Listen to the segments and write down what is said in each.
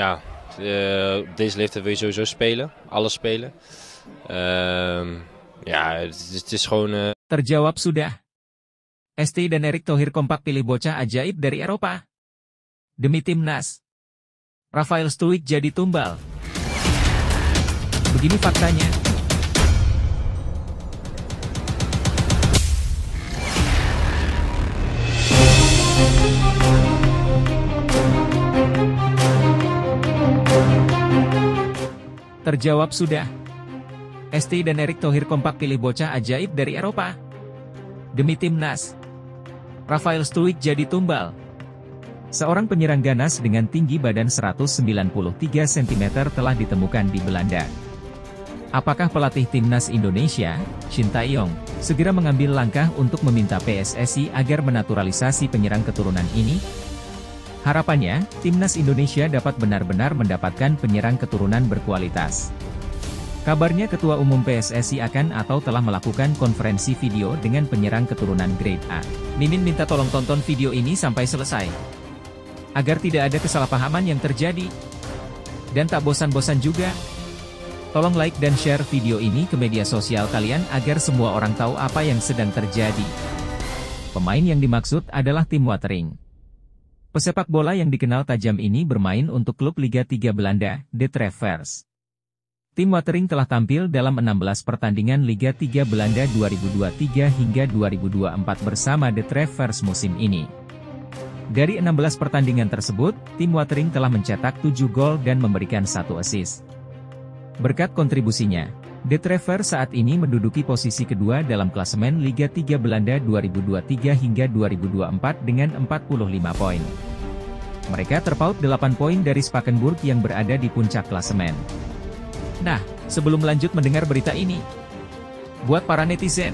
Ja, op deze leeftijd wil je sowieso spelen, alles spelen. Ja, het is gewoon. Terjawab sudah. ST dan Erick Thohir kompak pilih bocah ajaib dari Eropa. Demi timnas. Rafael Struijk jadi tumbal. Begini faktanya. Terjawab sudah. ST dan Erick Thohir kompak pilih bocah ajaib dari Eropa. Demi timnas. Rafael Struijk jadi tumbal. Seorang penyerang ganas dengan tinggi badan 193 cm telah ditemukan di Belanda. Apakah pelatih timnas Indonesia, Shin Tae-yong, segera mengambil langkah untuk meminta PSSI agar menaturalisasi penyerang keturunan ini? Harapannya, timnas Indonesia dapat benar-benar mendapatkan penyerang keturunan berkualitas. Kabarnya Ketua Umum PSSI akan atau telah melakukan konferensi video dengan penyerang keturunan grade A. Mimin minta tolong tonton video ini sampai selesai, agar tidak ada kesalahpahaman yang terjadi. Dan tak bosan-bosan juga, tolong like dan share video ini ke media sosial kalian agar semua orang tahu apa yang sedang terjadi. Pemain yang dimaksud adalah Tim Watering. Pesepak bola yang dikenal tajam ini bermain untuk klub Liga 3 Belanda, De Travers. Tim Watering telah tampil dalam 16 pertandingan Liga 3 Belanda 2023 hingga 2024 bersama De Travers musim ini. Dari 16 pertandingan tersebut, Tim Watering telah mencetak 7 gol dan memberikan 1 assist. Berkat kontribusinya, De Travers saat ini menduduki posisi kedua dalam klasemen Liga 3 Belanda 2023 hingga 2024 dengan 45 poin. Mereka terpaut 8 poin dari Spakenburg yang berada di puncak klasemen. Nah, sebelum lanjut mendengar berita ini, buat para netizen,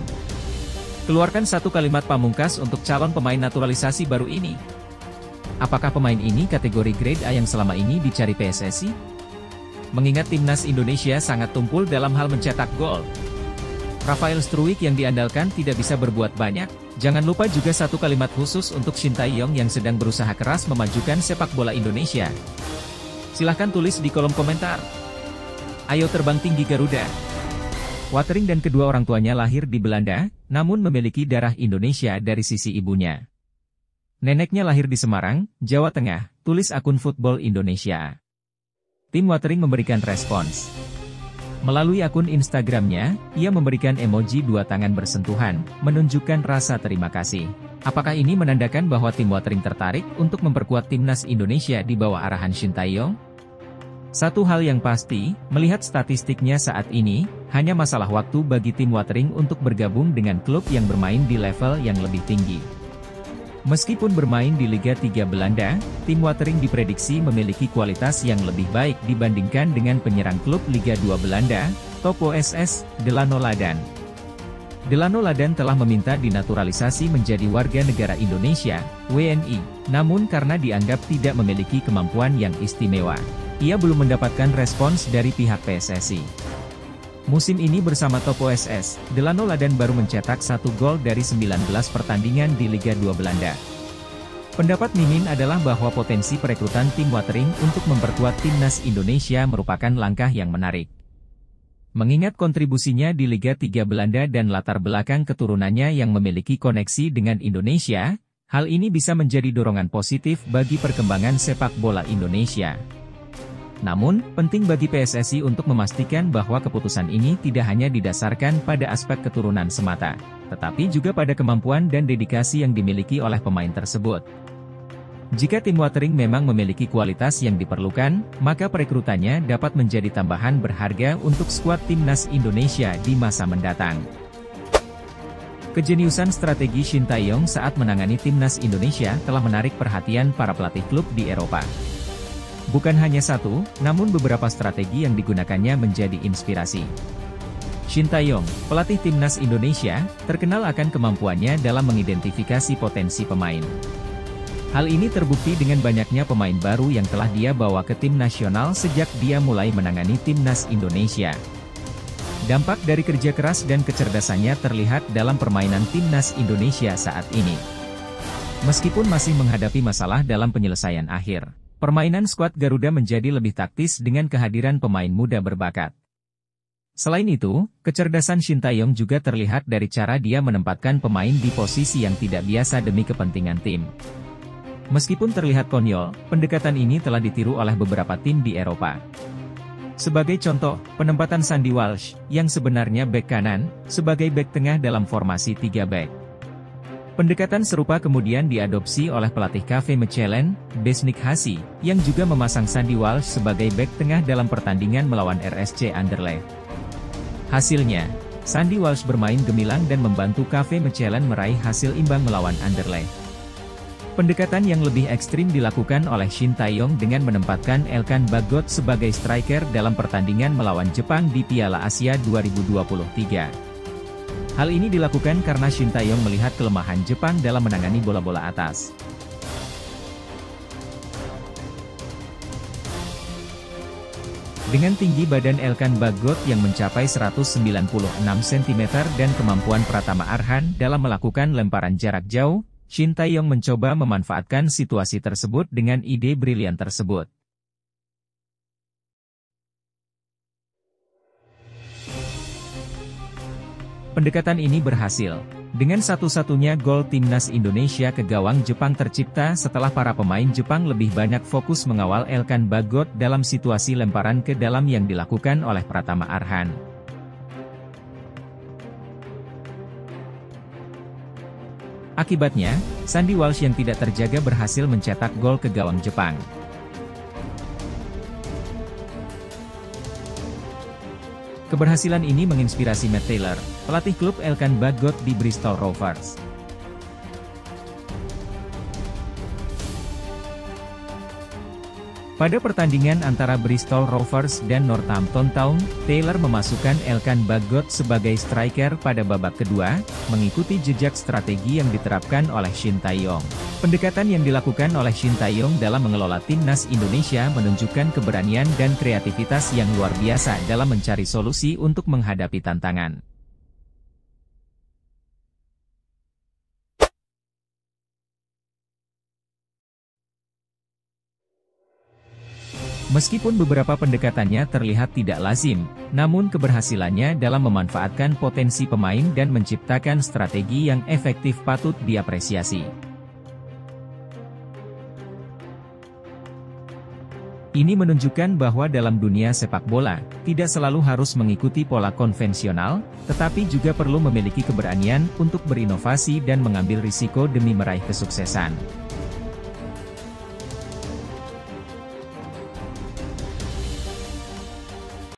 keluarkan satu kalimat pamungkas untuk calon pemain naturalisasi baru ini. Apakah pemain ini kategori grade A yang selama ini dicari PSSI? Mengingat timnas Indonesia sangat tumpul dalam hal mencetak gol, Rafael Struijk yang diandalkan tidak bisa berbuat banyak. Jangan lupa juga satu kalimat khusus untuk Shin Tae-yong yang sedang berusaha keras memajukan sepak bola Indonesia. Silahkan tulis di kolom komentar. Ayo terbang tinggi Garuda. Watering dan kedua orang tuanya lahir di Belanda, namun memiliki darah Indonesia dari sisi ibunya. Neneknya lahir di Semarang, Jawa Tengah, tulis akun Football Indonesia. Tim Watering memberikan respons. Melalui akun Instagramnya, ia memberikan emoji 2 tangan bersentuhan, menunjukkan rasa terima kasih. Apakah ini menandakan bahwa tim Watering tertarik untuk memperkuat timnas Indonesia di bawah arahan Shin Tae-yong? Satu hal yang pasti, melihat statistiknya saat ini, hanya masalah waktu bagi tim Watering untuk bergabung dengan klub yang bermain di level yang lebih tinggi. Meskipun bermain di Liga 3 Belanda, tim Watering diprediksi memiliki kualitas yang lebih baik dibandingkan dengan penyerang klub Liga 2 Belanda, Topo SS, Delano Ladan. Delano Ladan telah meminta dinaturalisasi menjadi warga negara Indonesia, WNI, namun karena dianggap tidak memiliki kemampuan yang istimewa, ia belum mendapatkan respons dari pihak PSSI. Musim ini bersama Topo SS, Delano Ladan baru mencetak 1 gol dari 19 pertandingan di Liga 2 Belanda. Pendapat Mimin adalah bahwa potensi perekrutan tim Watering untuk memperkuat timnas Indonesia merupakan langkah yang menarik. Mengingat kontribusinya di Liga 3 Belanda dan latar belakang keturunannya yang memiliki koneksi dengan Indonesia, hal ini bisa menjadi dorongan positif bagi perkembangan sepak bola Indonesia. Namun, penting bagi PSSI untuk memastikan bahwa keputusan ini tidak hanya didasarkan pada aspek keturunan semata, tetapi juga pada kemampuan dan dedikasi yang dimiliki oleh pemain tersebut. Jika tim Watering memang memiliki kualitas yang diperlukan, maka perekrutannya dapat menjadi tambahan berharga untuk skuad timnas Indonesia di masa mendatang. Kejeniusan strategi Shin Tae-yong saat menangani timnas Indonesia telah menarik perhatian para pelatih klub di Eropa. Bukan hanya satu, namun beberapa strategi yang digunakannya menjadi inspirasi. Shin Tae-yong, pelatih timnas Indonesia, terkenal akan kemampuannya dalam mengidentifikasi potensi pemain. Hal ini terbukti dengan banyaknya pemain baru yang telah dia bawa ke tim nasional sejak dia mulai menangani timnas Indonesia. Dampak dari kerja keras dan kecerdasannya terlihat dalam permainan timnas Indonesia saat ini. Meskipun masih menghadapi masalah dalam penyelesaian akhir, Permainan skuad Garuda menjadi lebih taktis dengan kehadiran pemain muda berbakat. Selain itu, kecerdasan Shin Tae-yong juga terlihat dari cara dia menempatkan pemain di posisi yang tidak biasa demi kepentingan tim. Meskipun terlihat konyol, pendekatan ini telah ditiru oleh beberapa tim di Eropa. Sebagai contoh, penempatan Sandy Walsh, yang sebenarnya bek kanan, sebagai bek tengah dalam formasi 3 bek. Pendekatan serupa kemudian diadopsi oleh pelatih KV Mechelen, Besnik Hasi, yang juga memasang Sandy Walsh sebagai bek tengah dalam pertandingan melawan RSC Anderlecht. Hasilnya, Sandy Walsh bermain gemilang dan membantu KV Mechelen meraih hasil imbang melawan Anderlecht. Pendekatan yang lebih ekstrim dilakukan oleh Shin Tae-yong dengan menempatkan Elkan Bagot sebagai striker dalam pertandingan melawan Jepang di Piala Asia 2023. Hal ini dilakukan karena Shin Tae-yong melihat kelemahan Jepang dalam menangani bola-bola atas. Dengan tinggi badan Elkan Bagot yang mencapai 196 cm dan kemampuan Pratama Arhan dalam melakukan lemparan jarak jauh, Shin Tae-yong mencoba memanfaatkan situasi tersebut dengan ide brilian tersebut. Pendekatan ini berhasil. Dengan satu-satunya gol timnas Indonesia ke gawang Jepang tercipta setelah para pemain Jepang lebih banyak fokus mengawal Elkan Bagot dalam situasi lemparan ke dalam yang dilakukan oleh Pratama Arhan. Akibatnya, Sandy Walsh yang tidak terjaga berhasil mencetak gol ke gawang Jepang. Keberhasilan ini menginspirasi Matt Taylor, pelatih klub Elkan Bagot di Bristol Rovers. Pada pertandingan antara Bristol Rovers dan Northampton Town, Taylor memasukkan Elkan Bagot sebagai striker pada babak kedua, mengikuti jejak strategi yang diterapkan oleh Shin Tae-yong. Pendekatan yang dilakukan oleh Shin Tae-yong dalam mengelola timnas Indonesia menunjukkan keberanian dan kreativitas yang luar biasa dalam mencari solusi untuk menghadapi tantangan. Meskipun beberapa pendekatannya terlihat tidak lazim, namun keberhasilannya dalam memanfaatkan potensi pemain dan menciptakan strategi yang efektif patut diapresiasi. Ini menunjukkan bahwa dalam dunia sepak bola, tidak selalu harus mengikuti pola konvensional, tetapi juga perlu memiliki keberanian untuk berinovasi dan mengambil risiko demi meraih kesuksesan.